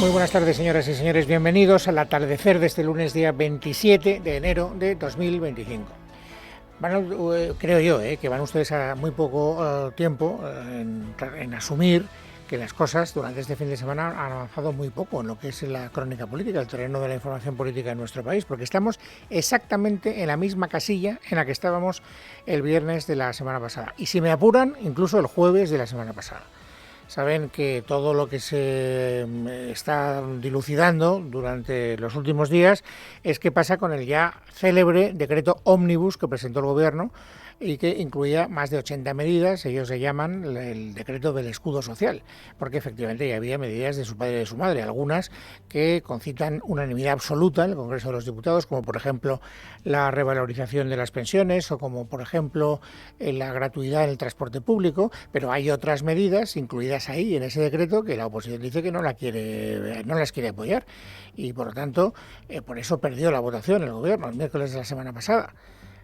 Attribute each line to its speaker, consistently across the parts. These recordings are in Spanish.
Speaker 1: Muy buenas tardes, señoras y señores. Bienvenidos al atardecer de este lunes, día 27 de enero de 2025. Creo yo que van ustedes a muy poco tiempo en asumir que las cosas durante este fin de semana han avanzado muy poco en lo que es la crónica política, el terreno de la información política en nuestro país, porque estamos exactamente en la misma casilla en la que estábamos el viernes de la semana pasada. Y si me apuran, incluso el jueves de la semana pasada. Saben que todo lo que se está dilucidando durante los últimos días es qué pasa con el ya célebre decreto ómnibus que presentó el Gobierno y que incluía más de 80 medidas. Ellos se llaman el decreto del escudo social, porque efectivamente ya había medidas de su padre y de su madre, algunas que concitan unanimidad absoluta en el Congreso de los Diputados, como por ejemplo la revalorización de las pensiones o como por ejemplo la gratuidad en el transporte público, pero hay otras medidas incluidas ahí en ese decreto que la oposición dice que no las quiere apoyar y por lo tanto por eso perdió la votación el Gobierno el miércoles de la semana pasada.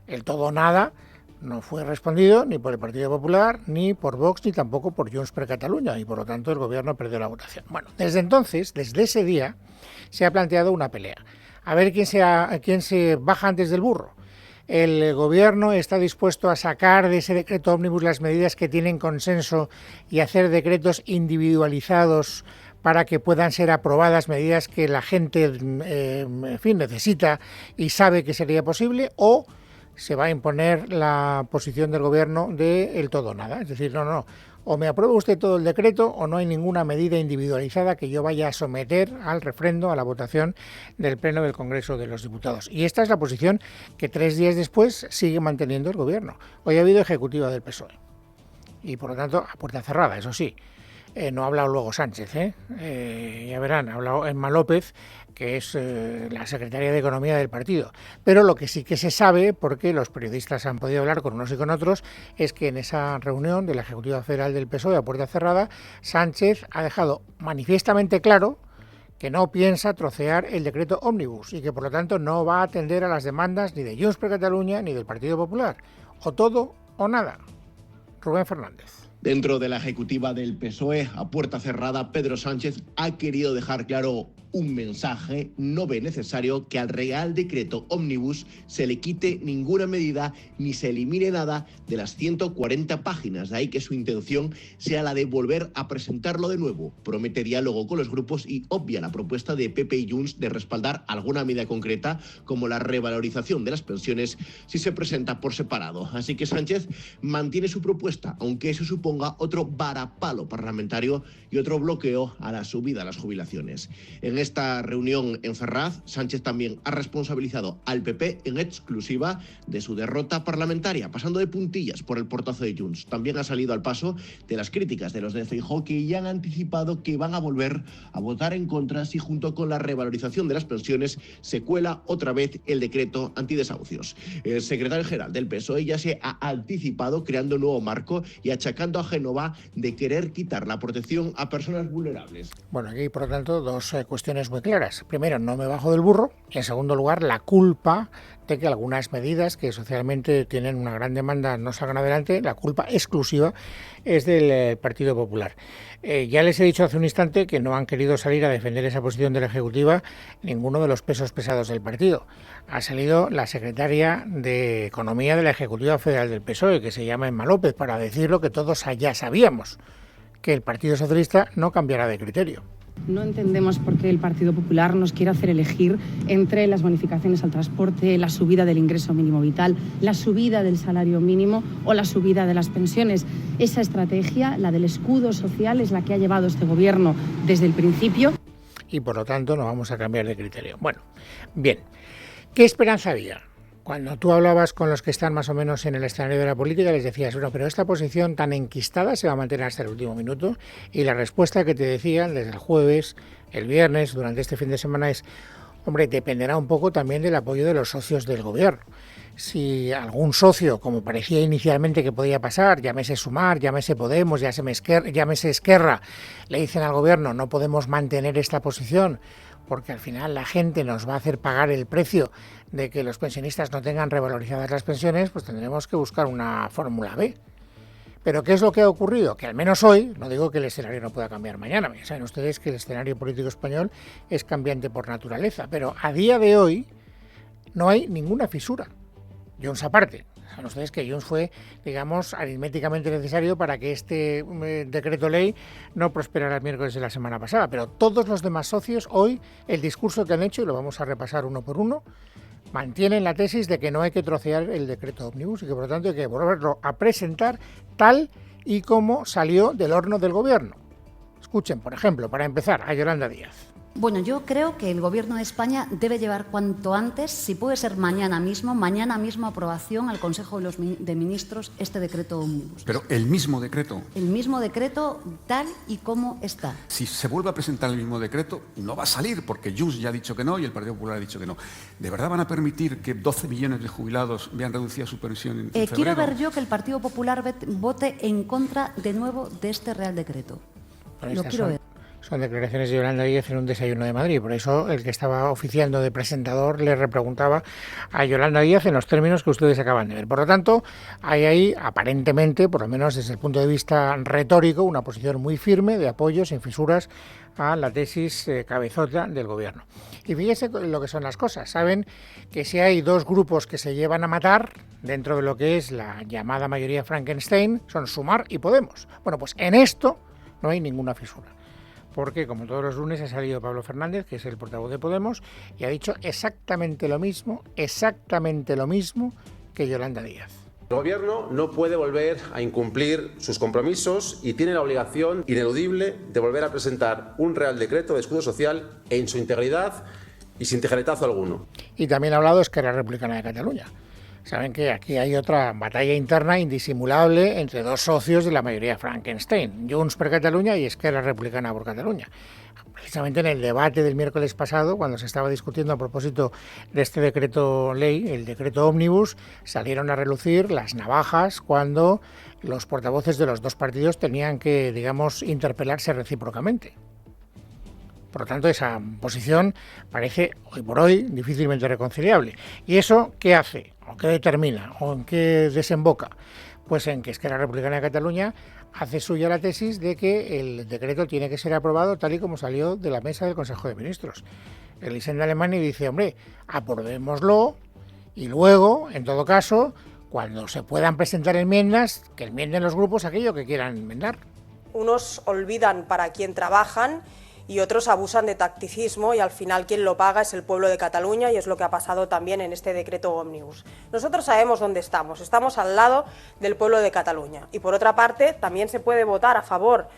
Speaker 1: El todo o nada no fue respondido ni por el Partido Popular, ni por Vox, ni tampoco por Junts per Catalunya, y por lo tanto el Gobierno perdió la votación. Bueno, desde entonces, desde ese día, se ha planteado una pelea. A ver quién se baja antes del burro. El Gobierno está dispuesto a sacar de ese decreto ómnibus las medidas que tienen consenso y hacer decretos individualizados para que puedan ser aprobadas medidas que la gente necesita y sabe que sería posible, o se va a imponer la posición del Gobierno de el todo o nada. Es decir, no, o me aprueba usted todo el decreto o no hay ninguna medida individualizada que yo vaya a someter al refrendo, a la votación del Pleno del Congreso de los Diputados. Y esta es la posición que 3 días después sigue manteniendo el Gobierno. Hoy ha habido ejecutiva del PSOE y por lo tanto a puerta cerrada, eso sí. No ha hablado luego Sánchez, ya verán, ha hablado Emma López, que es la secretaria de Economía del partido. Pero lo que sí que se sabe, porque los periodistas han podido hablar con unos y con otros, es que en esa reunión de la Ejecutiva Federal del PSOE a puerta cerrada, Sánchez ha dejado manifiestamente claro que no piensa trocear el decreto ómnibus y que por lo tanto no va a atender a las demandas ni de Junts per Catalunya ni del Partido Popular. O todo o nada. Rubén Fernández.
Speaker 2: Dentro de la ejecutiva del PSOE, a puerta cerrada, Pedro Sánchez ha querido dejar claro un mensaje: no ve necesario que al Real Decreto Ómnibus se le quite ninguna medida ni se elimine nada de las 140 páginas. De ahí que su intención sea la de volver a presentarlo de nuevo. Promete diálogo con los grupos y obvia la propuesta de PP y Junts de respaldar alguna medida concreta, como la revalorización de las pensiones, si se presenta por separado. Así que Sánchez mantiene su propuesta, aunque eso suponga otro varapalo parlamentario y otro bloqueo a la subida a las jubilaciones. En esta reunión en Ferraz, Sánchez también ha responsabilizado al PP en exclusiva de su derrota parlamentaria, pasando de puntillas por el portazo de Junts. También ha salido al paso de las críticas de los de Feijóo, que ya han anticipado que van a volver a votar en contra si junto con la revalorización de las pensiones se cuela otra vez el decreto antidesahucios. El secretario general del PSOE ya se ha anticipado creando un nuevo marco y achacando a Génova de querer quitar la protección a personas vulnerables.
Speaker 1: Bueno, aquí por lo tanto dos cuestiones muy claras. Primero, no me bajo del burro. Y en segundo lugar, la culpa de que algunas medidas que socialmente tienen una gran demanda no salgan adelante, la culpa exclusiva es del Partido Popular. Ya les he dicho hace un instante que no han querido salir a defender esa posición de la Ejecutiva ninguno de los pesos pesados del partido. Ha salido la secretaria de Economía de la Ejecutiva Federal del PSOE, que se llama Emma López, para decir lo que todos ya sabíamos, que el Partido Socialista no cambiará de criterio.
Speaker 3: No entendemos por qué el Partido Popular nos quiere hacer elegir entre las bonificaciones al transporte, la subida del ingreso mínimo vital, la subida del salario mínimo o la subida de las pensiones. Esa estrategia, la del escudo social, es la que ha llevado este Gobierno desde el principio.
Speaker 1: Y por lo tanto no vamos a cambiar de criterio. Bueno, bien, ¿qué esperanza había? Cuando tú hablabas con los que están más o menos en el escenario de la política, les decías, bueno, pero esta posición tan enquistada se va a mantener hasta el último minuto, y la respuesta que te decían desde el jueves, el viernes, durante este fin de semana es, hombre, dependerá un poco también del apoyo de los socios del Gobierno. Si algún socio, como parecía inicialmente que podía pasar, llámese Sumar, llámese Podemos, llámese Esquerra, le dicen al Gobierno, no podemos mantener esta posición, porque al final la gente nos va a hacer pagar el precio de que los pensionistas no tengan revalorizadas las pensiones, pues tendremos que buscar una fórmula B. Pero ¿qué es lo que ha ocurrido? Que al menos hoy, no digo que el escenario no pueda cambiar mañana, ya saben ustedes que el escenario político español es cambiante por naturaleza, pero a día de hoy no hay ninguna fisura, Junts aparte. Saben ustedes que Junts fue, digamos, aritméticamente necesario para que este decreto ley no prosperara el miércoles de la semana pasada, pero todos los demás socios hoy, el discurso que han hecho, y lo vamos a repasar uno por uno, mantienen la tesis de que no hay que trocear el decreto ómnibus y que por lo tanto hay que volverlo a presentar tal y como salió del horno del gobierno. Escuchen, por ejemplo, para empezar, a Yolanda Díaz.
Speaker 4: Bueno, yo creo que el Gobierno de España debe llevar cuanto antes, si puede ser mañana mismo aprobación al Consejo de Ministros este decreto ómnibus.
Speaker 5: Pero el mismo decreto.
Speaker 4: El mismo decreto tal y como está.
Speaker 5: Si se vuelve a presentar el mismo decreto, no va a salir porque Junts ya ha dicho que no y el Partido Popular ha dicho que no. ¿De verdad van a permitir que 12 millones de jubilados vean reducida su pensión en febrero?
Speaker 4: Quiero ver yo que el Partido Popular vote en contra de nuevo de este Real Decreto. Lo quiero ver.
Speaker 1: Son declaraciones de Yolanda Díaz en un desayuno de Madrid. Por eso el que estaba oficiando de presentador le repreguntaba a Yolanda Díaz en los términos que ustedes acaban de ver. Por lo tanto, hay ahí, aparentemente, por lo menos desde el punto de vista retórico, una posición muy firme de apoyo sin fisuras a la tesis cabezota del gobierno. Y fíjese lo que son las cosas. Saben que si hay dos grupos que se llevan a matar dentro de lo que es la llamada mayoría Frankenstein, son Sumar y Podemos. Bueno, pues en esto no hay ninguna fisura. Porque, como todos los lunes, ha salido Pablo Fernández, que es el portavoz de Podemos, y ha dicho exactamente lo mismo que Yolanda Díaz.
Speaker 6: El Gobierno no puede volver a incumplir sus compromisos y tiene la obligación ineludible de volver a presentar un Real Decreto de escudo social en su integridad y sin tijeretazo alguno.
Speaker 1: Y también ha hablado Esquerra Republicana de Cataluña. Saben que aquí hay otra batalla interna indisimulable entre dos socios de la mayoría Frankenstein, Junts per Catalunya y Esquerra Republicana por Cataluña. Precisamente en el debate del miércoles pasado, cuando se estaba discutiendo a propósito de este decreto ley, el decreto ómnibus, salieron a relucir las navajas cuando los portavoces de los dos partidos tenían que, digamos, interpelarse recíprocamente. Por lo tanto, esa posición parece, hoy por hoy, difícilmente reconciliable. ¿Y eso qué hace? ¿O qué determina? ¿O en qué desemboca? Pues en que Esquerra Republicana de Cataluña hace suya la tesis de que el decreto tiene que ser aprobado tal y como salió de la mesa del Consejo de Ministros. Elisenda Alemany dice, hombre, aprobémoslo y luego, en todo caso, cuando se puedan presentar enmiendas, que enmienden los grupos aquello que quieran enmendar.
Speaker 7: Unos olvidan para quién trabajan y otros abusan de tacticismo y al final quien lo paga es el pueblo de Cataluña y es lo que ha pasado también en este decreto ómnibus. Nosotros sabemos dónde estamos al lado del pueblo de Cataluña y por otra parte también se puede votar a favor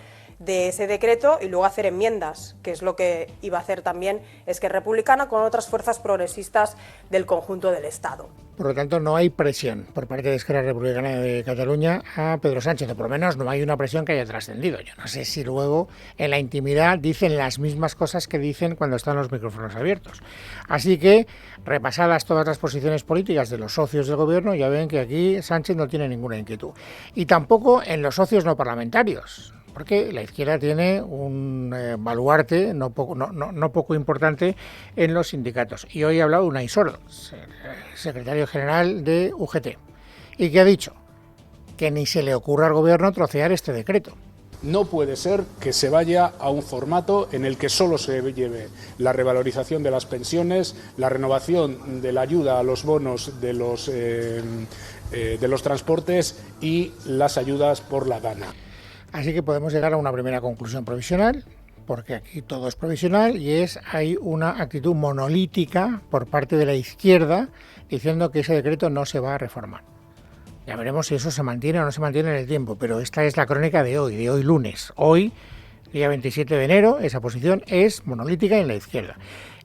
Speaker 7: de ese decreto y luego hacer enmiendas, que es lo que iba a hacer también Esquerra Republicana con otras fuerzas progresistas del conjunto del Estado.
Speaker 1: Por lo tanto, no hay presión por parte de Esquerra Republicana de Cataluña a Pedro Sánchez, o por lo menos no hay una presión que haya trascendido. Yo no sé si luego en la intimidad dicen las mismas cosas que dicen cuando están los micrófonos abiertos. Así que, repasadas todas las posiciones políticas de los socios del gobierno, ya ven que aquí Sánchez no tiene ninguna inquietud. Y tampoco en los socios no parlamentarios, porque la izquierda tiene un baluarte no poco importante en los sindicatos. Y hoy ha hablado Unai Sordo, secretario general de UGT, y que ha dicho que ni se le ocurra al gobierno trocear este decreto.
Speaker 8: No puede ser que se vaya a un formato en el que solo se lleve la revalorización de las pensiones, la renovación de la ayuda a los bonos de los transportes y las ayudas por la gana.
Speaker 1: Así que podemos llegar a una primera conclusión provisional, porque aquí todo es provisional y hay una actitud monolítica por parte de la izquierda diciendo que ese decreto no se va a reformar. Ya veremos si eso se mantiene o no se mantiene en el tiempo, pero esta es la crónica de hoy lunes. Hoy, día 27 de enero, esa posición es monolítica en la izquierda.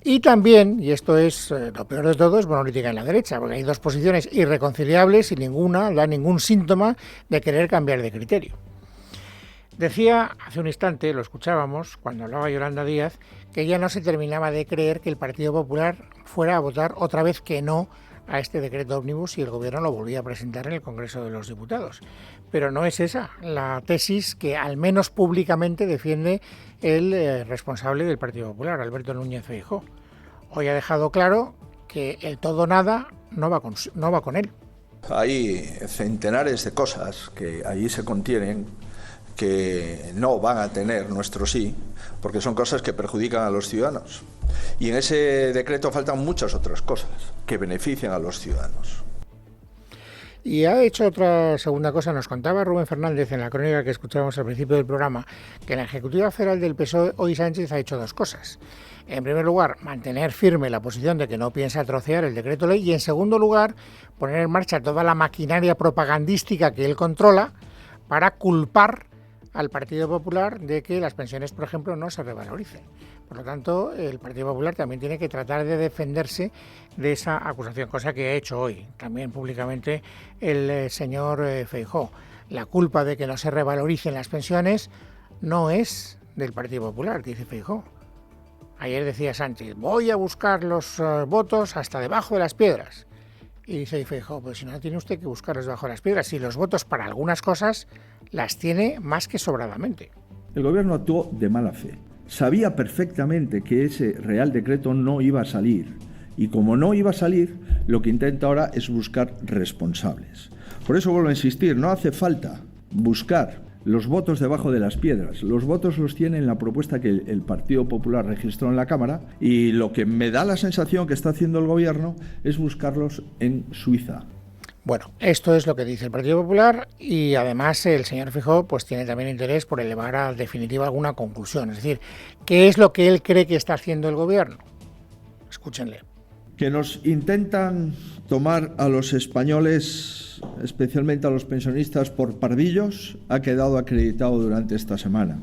Speaker 1: Y también, y esto es lo peor de todo, es monolítica en la derecha, porque hay dos posiciones irreconciliables y ninguna da ningún síntoma de querer cambiar de criterio. Decía hace un instante, lo escuchábamos, cuando hablaba Yolanda Díaz, que ella no se terminaba de creer que el Partido Popular fuera a votar otra vez que no a este decreto ómnibus y el Gobierno lo volvía a presentar en el Congreso de los Diputados. Pero no es esa la tesis que al menos públicamente defiende el responsable del Partido Popular, Alberto Núñez Feijóo. Hoy ha dejado claro que el todo nada no va con él.
Speaker 9: Hay centenares de cosas que allí se contienen que no van a tener nuestro sí, porque son cosas que perjudican a los ciudadanos. Y en ese decreto faltan muchas otras cosas que benefician a los ciudadanos.
Speaker 1: Y ha hecho otra segunda cosa. Nos contaba Rubén Fernández en la crónica que escuchábamos al principio del programa que en la Ejecutiva Federal del PSOE hoy Sánchez ha hecho dos cosas. En primer lugar, mantener firme la posición de que no piensa trocear el decreto ley y en segundo lugar, poner en marcha toda la maquinaria propagandística que él controla para culpar al Partido Popular de que las pensiones, por ejemplo, no se revaloricen. Por lo tanto, el Partido Popular también tiene que tratar de defenderse de esa acusación, cosa que ha hecho hoy también públicamente el señor Feijóo. La culpa de que no se revaloricen las pensiones no es del Partido Popular, dice Feijóo. Ayer decía Sánchez, voy a buscar los votos hasta debajo de las piedras. Y dice Feijóo, pues si no tiene usted que buscarlos debajo de las piedras, si los votos para algunas cosas las tiene más que sobradamente.
Speaker 10: El gobierno actuó de mala fe. Sabía perfectamente que ese Real Decreto no iba a salir. Y como no iba a salir, lo que intenta ahora es buscar responsables. Por eso vuelvo a insistir, no hace falta buscar los votos debajo de las piedras. Los votos los tiene en la propuesta que el Partido Popular registró en la Cámara y lo que me da la sensación que está haciendo el gobierno es buscarlos en Suiza.
Speaker 1: Bueno, esto es lo que dice el Partido Popular y además el señor Feijóo pues tiene también interés por elevar a definitiva alguna conclusión. Es decir, ¿qué es lo que él cree que está haciendo el gobierno? Escúchenle.
Speaker 10: Que nos intentan tomar a los españoles, especialmente a los pensionistas, por pardillos, ha quedado acreditado durante esta semana.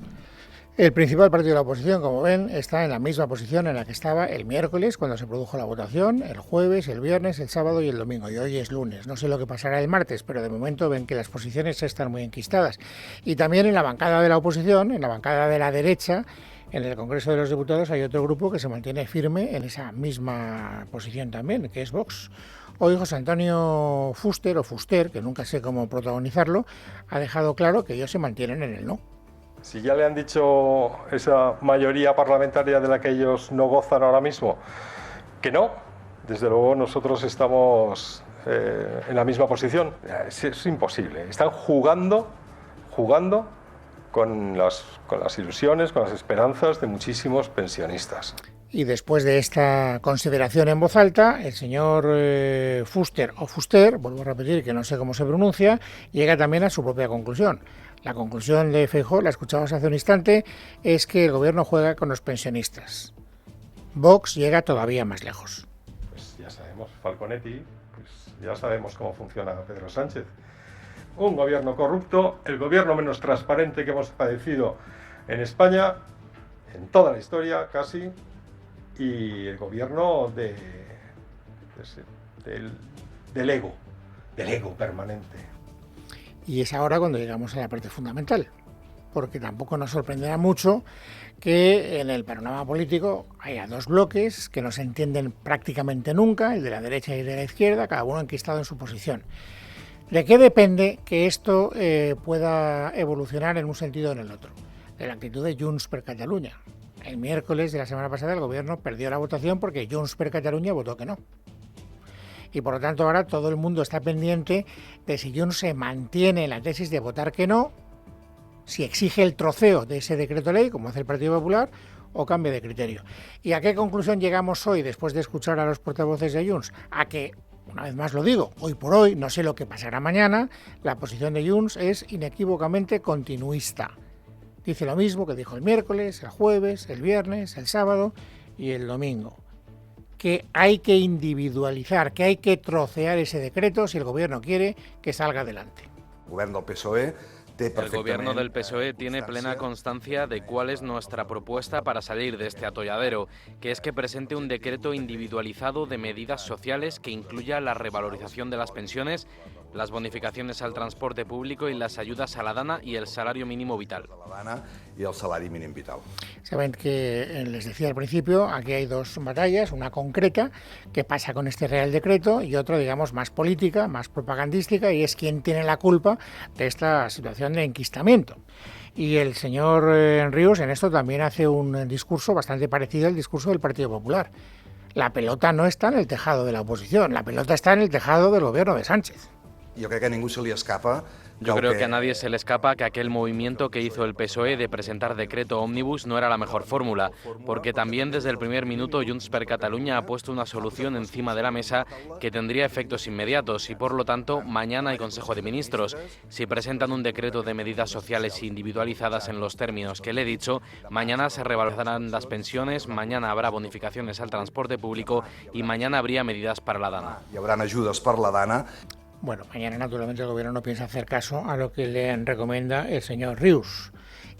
Speaker 1: El principal partido de la oposición, como ven, está en la misma posición en la que estaba el miércoles cuando se produjo la votación, el jueves, el viernes, el sábado y el domingo. Y hoy es lunes. No sé lo que pasará el martes, pero de momento ven que las posiciones están muy enquistadas. Y también en la bancada de la oposición, en la bancada de la derecha, en el Congreso de los Diputados hay otro grupo que se mantiene firme en esa misma posición también, que es Vox. Hoy José Antonio Fuster, que nunca sé cómo protagonizarlo, ha dejado claro que ellos se mantienen en el no.
Speaker 11: Si ya le han dicho esa mayoría parlamentaria de la que ellos no gozan ahora mismo que no, desde luego nosotros estamos en la misma posición. Es imposible. Están jugando con las ilusiones, con las esperanzas de muchísimos pensionistas.
Speaker 1: Y después de esta consideración en voz alta, el señor Fuster, vuelvo a repetir que no sé cómo se pronuncia, llega también a su propia conclusión. La conclusión de Feijóo, la escuchamos hace un instante, es que el gobierno juega con los pensionistas. Vox llega todavía más lejos.
Speaker 11: Pues ya sabemos, Falconetti, pues ya sabemos cómo funciona Pedro Sánchez. Un gobierno corrupto, el gobierno menos transparente que hemos padecido en España, en toda la historia casi, y el gobierno del ego permanente.
Speaker 1: Y es ahora cuando llegamos a la parte fundamental, porque tampoco nos sorprenderá mucho que en el panorama político haya dos bloques que no se entienden prácticamente nunca, el de la derecha y el de la izquierda, cada uno enquistado en su posición. ¿De qué depende que esto pueda evolucionar en un sentido o en el otro? De la actitud de Junts per Catalunya. El miércoles de la semana pasada el gobierno perdió la votación porque Junts per Catalunya votó que no. Y por lo tanto ahora todo el mundo está pendiente de si Junts se mantiene en la tesis de votar que no, si exige el troceo de ese decreto ley, como hace el Partido Popular, o cambia de criterio. ¿Y a qué conclusión llegamos hoy después de escuchar a los portavoces de Junts? A que, una vez más lo digo, hoy por hoy, no sé lo que pasará mañana, la posición de Junts es inequívocamente continuista. Dice lo mismo que dijo el miércoles, el jueves, el viernes, el sábado y el domingo. Que hay que individualizar, que hay que trocear ese decreto si el gobierno quiere que salga adelante.
Speaker 12: El gobierno del PSOE tiene plena constancia de cuál es nuestra propuesta para salir de este atolladero, que es que presente un decreto individualizado de medidas sociales que incluya la revalorización de las pensiones, las bonificaciones al transporte público y las ayudas a la dana y el salario mínimo vital.
Speaker 1: Saben que les decía al principio, aquí hay dos batallas, una concreta, que pasa con este Real Decreto, y otra, digamos, más política, más propagandística, y es quién tiene la culpa de esta situación de enquistamiento. Y el señor Ríos en esto también hace un discurso bastante parecido al discurso del Partido Popular. La pelota no está en el tejado de la oposición, la pelota está en el tejado del gobierno de Sánchez.
Speaker 13: jo crec que a ningú se li escapa.
Speaker 12: Yo creo que a nadie se le escapa que aquel movimiento que hizo el PSOE de presentar decreto ómnibus no era la mejor fórmula, porque también desde el primer minuto Junts per Catalunya ha puesto una solución encima de la mesa que tendría efectos inmediatos y por lo tanto mañana hay Consejo de Ministros. Si presentan un decreto de medidas sociales individualizadas en los términos que le he dicho, mañana se revalorarán las pensiones, mañana habrá bonificaciones al transporte público y mañana habría medidas para la dana.
Speaker 13: Hi haurà ajudes per la dana.
Speaker 1: Bueno, mañana naturalmente el gobierno no piensa hacer caso a lo que le recomienda el señor Rius.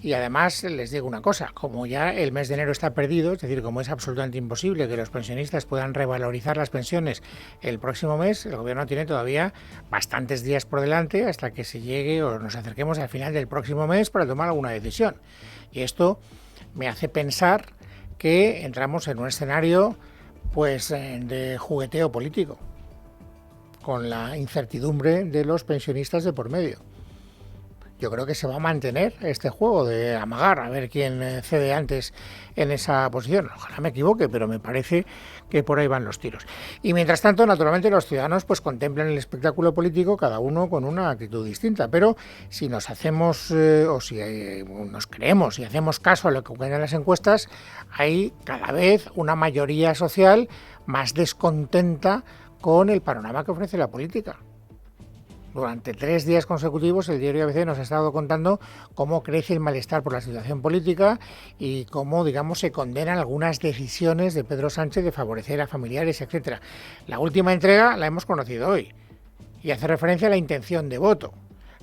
Speaker 1: Y además les digo una cosa, como ya el mes de enero está perdido, es decir, como es absolutamente imposible que los pensionistas puedan revalorizar las pensiones el próximo mes, el gobierno tiene todavía bastantes días por delante hasta que se llegue o nos acerquemos al final del próximo mes para tomar alguna decisión. Y esto me hace pensar que entramos en un escenario pues de jugueteo político, con la incertidumbre de los pensionistas de por medio. Yo creo que se va a mantener este juego de amagar a ver quién cede antes en esa posición. Ojalá me equivoque, pero me parece que por ahí van los tiros. Y mientras tanto, naturalmente, los ciudadanos pues contemplan el espectáculo político, cada uno con una actitud distinta. Pero si nos hacemos, o si nos creemos y hacemos caso a lo que cuentan las encuestas, hay cada vez una mayoría social más descontenta con el panorama que ofrece la política. Durante 3 días consecutivos el diario ABC nos ha estado contando cómo crece el malestar por la situación política y cómo, digamos, se condenan algunas decisiones de Pedro Sánchez de favorecer a familiares, etcétera. La última entrega la hemos conocido hoy y hace referencia a la intención de voto.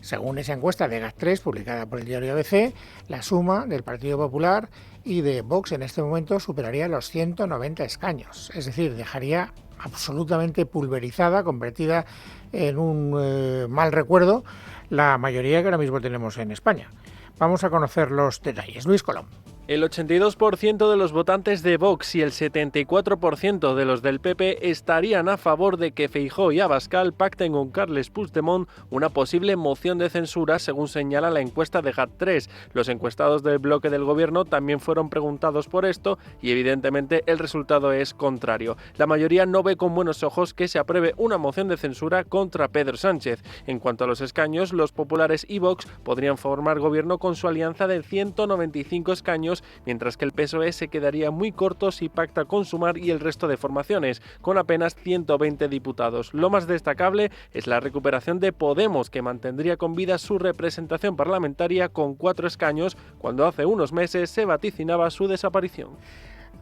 Speaker 1: Según esa encuesta de GAT3 publicada por el diario ABC, la suma del Partido Popular y de Vox en este momento superaría los 190 escaños, es decir, dejaría absolutamente pulverizada, convertida en un mal recuerdo, la mayoría que ahora mismo tenemos en España. Vamos a conocer los detalles. Luis Colom.
Speaker 14: El 82% de los votantes de Vox y el 74% de los del PP estarían a favor de que Feijóo y Abascal pacten con Carles Puigdemont una posible moción de censura, según señala la encuesta de GAT3. Los encuestados del bloque del gobierno también fueron preguntados por esto y evidentemente el resultado es contrario. La mayoría no ve con buenos ojos que se apruebe una moción de censura contra Pedro Sánchez. En cuanto a los escaños, los populares y Vox podrían formar gobierno con su alianza de 195 escaños, mientras que el PSOE se quedaría muy corto si pacta con Sumar y el resto de formaciones, con apenas 120 diputados. Lo más destacable es la recuperación de Podemos, que mantendría con vida su representación parlamentaria con 4 escaños, cuando hace unos meses se vaticinaba su desaparición.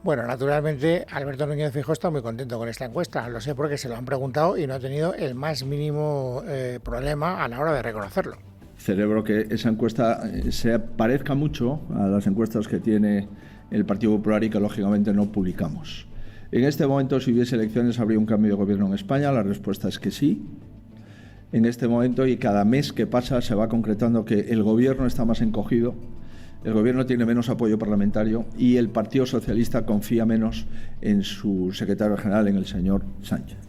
Speaker 1: Bueno, naturalmente Alberto Núñez Feijóo está muy contento con esta encuesta, lo sé porque se lo han preguntado y no ha tenido el más mínimo problema a la hora de reconocerlo.
Speaker 10: Celebro que esa encuesta se parezca mucho a las encuestas que tiene el Partido Popular y que lógicamente no publicamos. En este momento, si hubiese elecciones, ¿habría un cambio de gobierno en España? La respuesta es que sí. En este momento y cada mes que pasa se va concretando que el gobierno está más encogido, el gobierno tiene menos apoyo parlamentario y el Partido Socialista confía menos en su secretario general, en el señor Sánchez.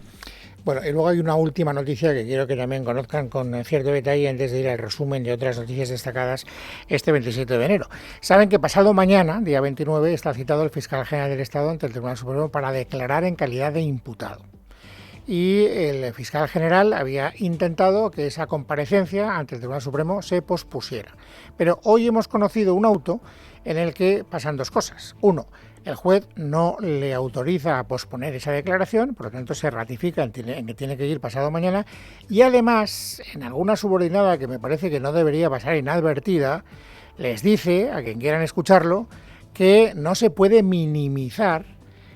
Speaker 1: Bueno, y luego hay una última noticia que quiero que también conozcan con cierto detalle antes de ir al resumen de otras noticias destacadas este 27 de enero. Saben que pasado mañana, día 29, está citado el fiscal general del Estado ante el Tribunal Supremo para declarar en calidad de imputado. Y el fiscal general había intentado que esa comparecencia ante el Tribunal Supremo se pospusiera. Pero hoy hemos conocido un auto en el que pasan 2 cosas. Uno, el juez no le autoriza a posponer esa declaración, por lo tanto se ratifica en que tiene que ir pasado mañana, y además, en alguna subordinada que me parece que no debería pasar inadvertida, les dice, a quien quieran escucharlo, que no se puede minimizar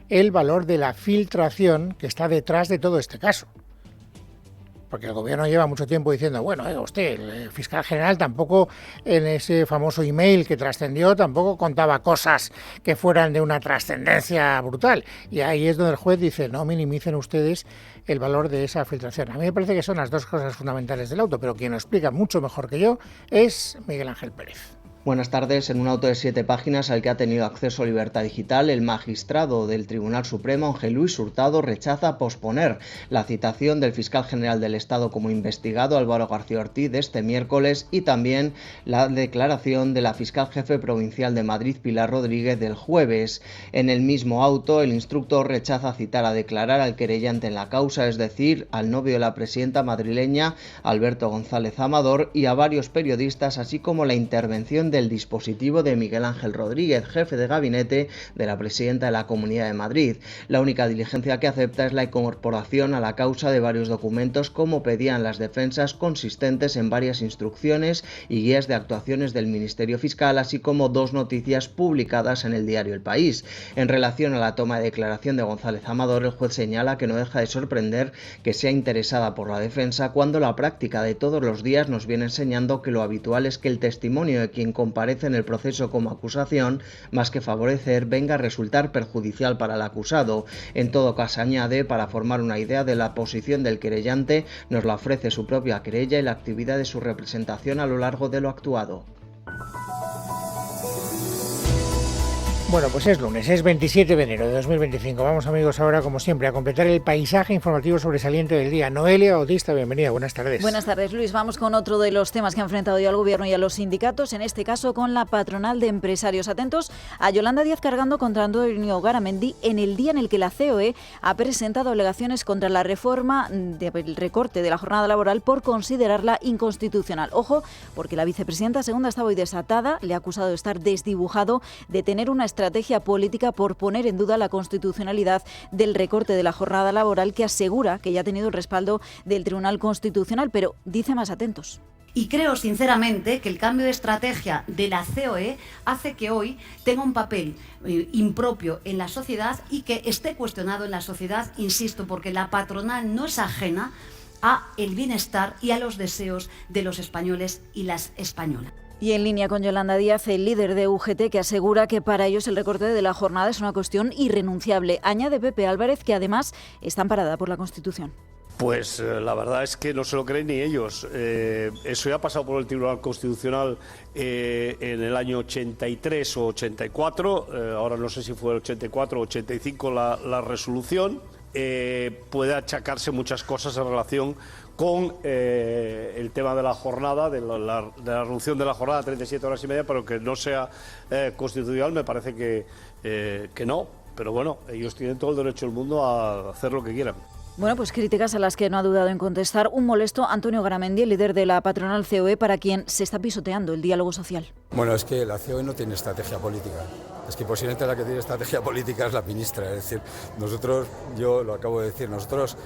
Speaker 1: el valor de la filtración que está detrás de todo este caso. Porque el gobierno lleva mucho tiempo diciendo, bueno, usted, el fiscal general tampoco en ese famoso email que trascendió, tampoco contaba cosas que fueran de una trascendencia brutal. Y ahí es donde el juez dice, no minimicen ustedes el valor de esa filtración. A mí me parece que son las 2 cosas fundamentales del auto, pero quien lo explica mucho mejor que yo es Miguel Ángel Pérez.
Speaker 15: Buenas tardes. En un auto de 7 páginas al que ha tenido acceso a Libertad Digital, el magistrado del Tribunal Supremo, Ángel Luis Hurtado, rechaza posponer la citación del fiscal general del Estado como investigado, Álvaro García Ortiz, de este miércoles, y también la declaración de la fiscal jefe provincial de Madrid, Pilar Rodríguez, del jueves. En el mismo auto, el instructor rechaza citar a declarar al querellante en la causa, es decir, al novio de la presidenta madrileña, Alberto González Amador, y a varios periodistas, así como la intervención del dispositivo de Miguel Ángel Rodríguez, jefe de gabinete de la presidenta de la Comunidad de Madrid. La única diligencia que acepta es la incorporación a la causa de varios documentos, como pedían las defensas, consistentes en varias instrucciones y guías de actuaciones del Ministerio Fiscal, así como 2 noticias publicadas en el diario El País. En relación a la toma de declaración de González Amador, el juez señala que no deja de sorprender que sea interesada por la defensa, cuando la práctica de todos los días nos viene enseñando que lo habitual es que el testimonio de quien comparece en el proceso como acusación, más que favorecer, venga a resultar perjudicial para el acusado. En todo caso, añade, para formar una idea de la posición del querellante, nos la ofrece su propia querella y la actividad de su representación a lo largo de lo actuado.
Speaker 1: Bueno, pues es lunes, es 27 de enero de 2025. Vamos, amigos, ahora, como siempre, a completar el paisaje informativo sobresaliente del día. Noelia Bautista, bienvenida, buenas tardes.
Speaker 16: Buenas tardes, Luis. Vamos con otro de los temas que ha enfrentado hoy al Gobierno y a los sindicatos, en este caso con la patronal de empresarios. Atentos a Yolanda Díaz cargando contra Antonio Garamendi en el día en el que la COE ha presentado alegaciones contra la reforma del recorte de la jornada laboral por considerarla inconstitucional. Ojo, porque la vicepresidenta segunda estaba hoy desatada, le ha acusado de estar desdibujado, de tener una estrategia política por poner en duda la constitucionalidad del recorte de la jornada laboral, que asegura que ya ha tenido el respaldo del Tribunal Constitucional, pero dice más, atentos.
Speaker 4: Y creo sinceramente que el cambio de estrategia de la COE hace que hoy tenga un papel impropio en la sociedad y que esté cuestionado en la sociedad, insisto, porque la patronal no es ajena a el bienestar y a los deseos de los españoles y las españolas.
Speaker 16: Y en línea con Yolanda Díaz, el líder de UGT, que asegura que para ellos el recorte de la jornada es una cuestión irrenunciable. Añade Pepe Álvarez que además está amparada por la Constitución.
Speaker 17: Pues la verdad es que no se lo creen ni ellos. Eso ya ha pasado por el Tribunal Constitucional en el año 83 o 84, ahora no sé si fue el 84 o 85 la resolución. Puede achacarse muchas cosas en relación con el tema de la jornada, de la reducción de la jornada a 37 horas y media, pero que no sea constitucional me parece que no. Pero bueno, ellos tienen todo el derecho del mundo a hacer lo que quieran.
Speaker 16: Bueno, pues críticas a las que no ha dudado en contestar un molesto Antonio Garamendi, el líder de la patronal COE, para quien se está pisoteando el diálogo social.
Speaker 18: Bueno, es que la COE no tiene estrategia política. Es que posiblemente la que tiene estrategia política es la ministra. Es decir, nosotros, yo lo acabo de decir, nosotros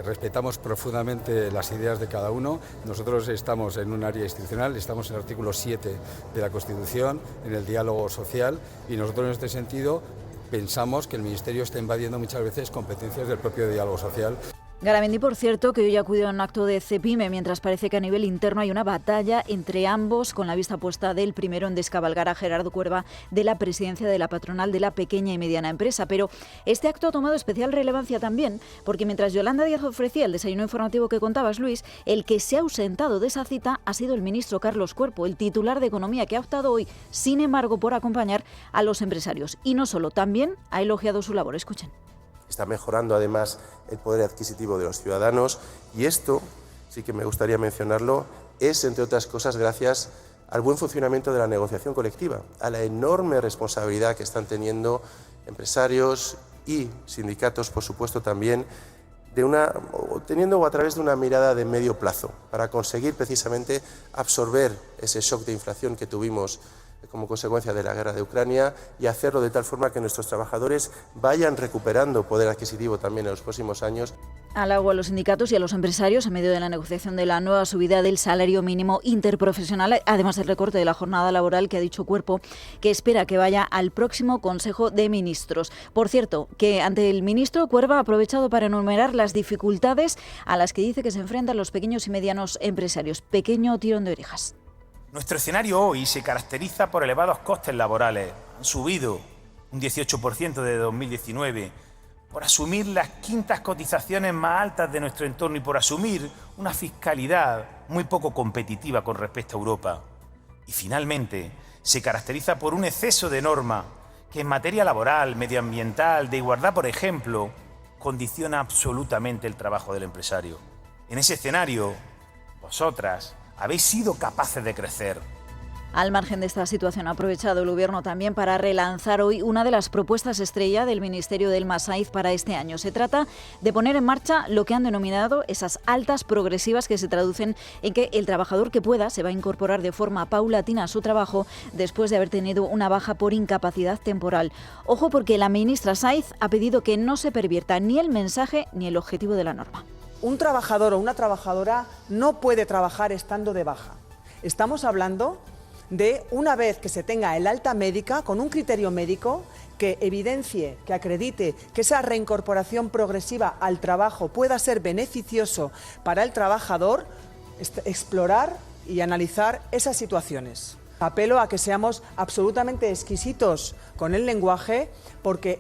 Speaker 18: respetamos profundamente las ideas de cada uno. Nosotros estamos en un área institucional, estamos en el artículo 7 de la Constitución, en el diálogo social, y nosotros en este sentido pensamos que el Ministerio está invadiendo muchas veces competencias del propio diálogo social.
Speaker 16: Garamendi, por cierto, que hoy acudió a un acto de CEPIME, mientras parece que a nivel interno hay una batalla entre ambos, con la vista puesta del primero en descabalgar a Gerardo Cuerva de la presidencia de la patronal de la pequeña y mediana empresa. Pero este acto ha tomado especial relevancia también, porque mientras Yolanda Díaz ofrecía el desayuno informativo que contabas, Luis, el que se ha ausentado de esa cita ha sido el ministro Carlos Cuerpo, el titular de Economía, que ha optado hoy, sin embargo, por acompañar a los empresarios. Y no solo, también ha elogiado su labor. Escuchen.
Speaker 19: Está mejorando además el poder adquisitivo de los ciudadanos, y esto, sí que me gustaría mencionarlo, es, entre otras cosas, gracias al buen funcionamiento de la negociación colectiva, a la enorme responsabilidad que están teniendo empresarios y sindicatos, por supuesto, también, teniendo o a través de una mirada de medio plazo, para conseguir precisamente absorber ese shock de inflación que tuvimos como consecuencia de la guerra de Ucrania, y hacerlo de tal forma que nuestros trabajadores vayan recuperando poder adquisitivo también en los próximos años.
Speaker 16: Halago a los sindicatos y a los empresarios en medio de la negociación de la nueva subida del salario mínimo interprofesional, además del recorte de la jornada laboral, que ha dicho Cuerpo que espera que vaya al próximo Consejo de Ministros. Por cierto, que ante el ministro, Cuerva ha aprovechado para enumerar las dificultades a las que dice que se enfrentan los pequeños y medianos empresarios. Pequeño tirón de orejas.
Speaker 20: Nuestro escenario hoy se caracteriza por elevados costes laborales. Han subido un 18% desde 2019, por asumir las quintas cotizaciones más altas de nuestro entorno y por asumir una fiscalidad muy poco competitiva con respecto a Europa. Y finalmente, se caracteriza por un exceso de norma que en materia laboral, medioambiental, de igualdad, por ejemplo, condiciona absolutamente el trabajo del empresario. En ese escenario, vosotras habéis sido capaces de crecer.
Speaker 16: Al margen de esta situación, ha aprovechado el Gobierno también para relanzar hoy una de las propuestas estrella del Ministerio del Masaiz para este año. Se trata de poner en marcha lo que han denominado esas altas progresivas, que se traducen en que el trabajador que pueda se va a incorporar de forma paulatina a su trabajo después de haber tenido una baja por incapacidad temporal. Ojo, porque la ministra Saiz ha pedido que no se pervierta ni el mensaje ni el objetivo de la norma.
Speaker 21: Un trabajador o una trabajadora no puede trabajar estando de baja. Estamos hablando de una vez que se tenga el alta médica, con un criterio médico que evidencie, que acredite que esa reincorporación progresiva al trabajo pueda ser beneficioso para el trabajador, explorar y analizar esas situaciones. Apelo a que seamos absolutamente exquisitos con el lenguaje, porque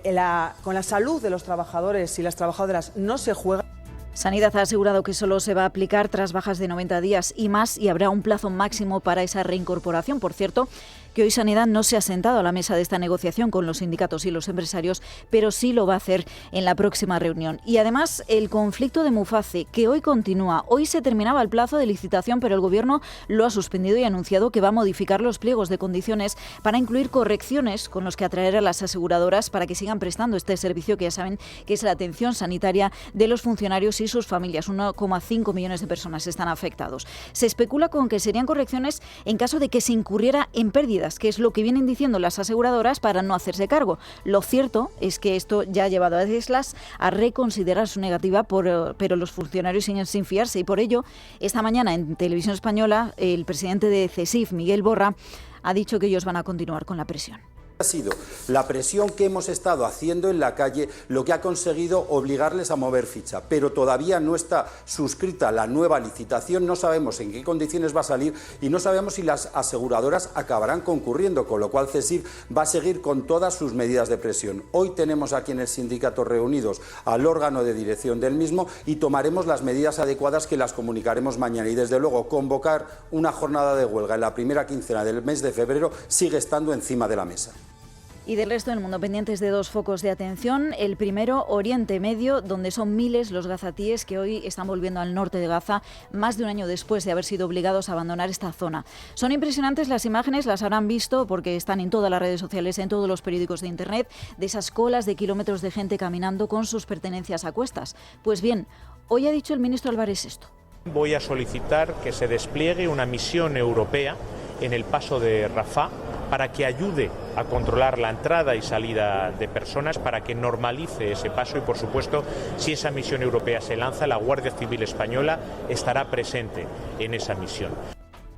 Speaker 21: con la salud de los trabajadores y las trabajadoras no se juega.
Speaker 16: Sanidad ha asegurado que solo se va a aplicar tras bajas de 90 días y más, y habrá un plazo máximo para esa reincorporación. Por cierto, que hoy Sanidad no se ha sentado a la mesa de esta negociación con los sindicatos y los empresarios, pero sí lo va a hacer en la próxima reunión. Y además, el conflicto de Muface, que hoy continúa. Hoy se terminaba el plazo de licitación, pero el Gobierno lo ha suspendido y ha anunciado que va a modificar los pliegos de condiciones para incluir correcciones con los que atraer a las aseguradoras para que sigan prestando este servicio, que ya saben que es la atención sanitaria de los funcionarios y sus familias. 1,5 millones de personas están afectados. Se especula con que serían correcciones en caso de que se incurriera en pérdidas, que es lo que vienen diciendo las aseguradoras para no hacerse cargo. Lo cierto es que esto ya ha llevado a Eslas a reconsiderar su negativa, pero los funcionarios siguen sin fiarse, y por ello, esta mañana en Televisión Española, el presidente de CESIF, Miguel Borra, ha dicho que ellos van a continuar con la presión.
Speaker 22: Ha sido la presión que hemos estado haciendo en la calle lo que ha conseguido obligarles a mover ficha, pero todavía no está suscrita la nueva licitación, no sabemos en qué condiciones va a salir y no sabemos si las aseguradoras acabarán concurriendo, con lo cual CESIF va a seguir con todas sus medidas de presión. Hoy tenemos aquí en el sindicato reunidos al órgano de dirección del mismo y tomaremos las medidas adecuadas, que las comunicaremos mañana, y desde luego convocar una jornada de huelga en la primera quincena del mes de febrero sigue estando encima de la mesa.
Speaker 16: Y del resto del mundo, pendientes de dos focos de atención. El primero, Oriente Medio, donde son miles los gazatíes que hoy están volviendo al norte de Gaza, más de un año después de haber sido obligados a abandonar esta zona. Son impresionantes las imágenes, las habrán visto porque están en todas las redes sociales, en todos los periódicos de Internet, de esas colas de kilómetros de gente caminando con sus pertenencias a cuestas. Pues bien, hoy ha dicho el ministro Álvarez esto.
Speaker 23: Voy a solicitar que se despliegue una misión europea en el paso de Rafah para que ayude a controlar la entrada y salida de personas, para que normalice ese paso, y por supuesto, si esa misión europea se lanza, la Guardia Civil Española estará presente en esa misión.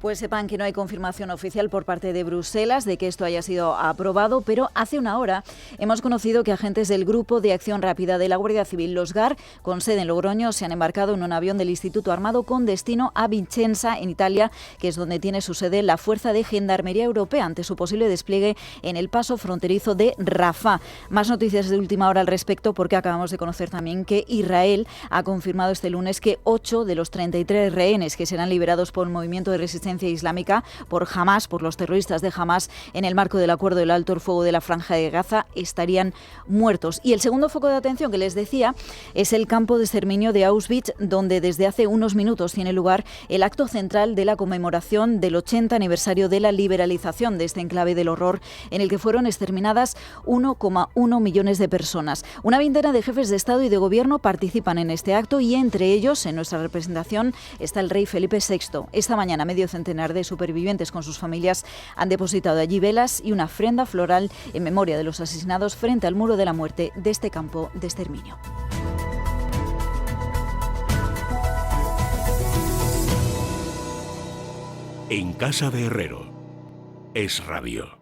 Speaker 16: Pues sepan que no hay confirmación oficial por parte de Bruselas de que esto haya sido aprobado, pero hace una hora hemos conocido que agentes del Grupo de Acción Rápida de la Guardia Civil, los GAR, con sede en Logroño, se han embarcado en un avión del Instituto Armado con destino a Vicenza, en Italia, que es donde tiene su sede la Fuerza de Gendarmería Europea, ante su posible despliegue en el paso fronterizo de Rafah. Más noticias de última hora al respecto, porque acabamos de conocer también que Israel ha confirmado este lunes que 8 de los 33 rehenes que serán liberados por el movimiento de resistencia islámica, por Hamas, por los terroristas de Hamas, en el marco del acuerdo del alto el fuego de la Franja de Gaza, estarían muertos. Y el segundo foco de atención que les decía es el campo de exterminio de Auschwitz, donde desde hace unos minutos tiene lugar el acto central de la conmemoración del 80 aniversario de la liberalización de este enclave del horror, en el que fueron exterminadas 1,1 millones de personas. Una veintena de jefes de Estado y de Gobierno participan en este acto, y entre ellos, en nuestra representación, está el rey Felipe VI. Esta mañana, medio centenar de supervivientes con sus familias han depositado allí velas y una ofrenda floral en memoria de los asesinados frente al muro de la muerte de este campo de exterminio.
Speaker 24: En casa de Herrero, Es Radio.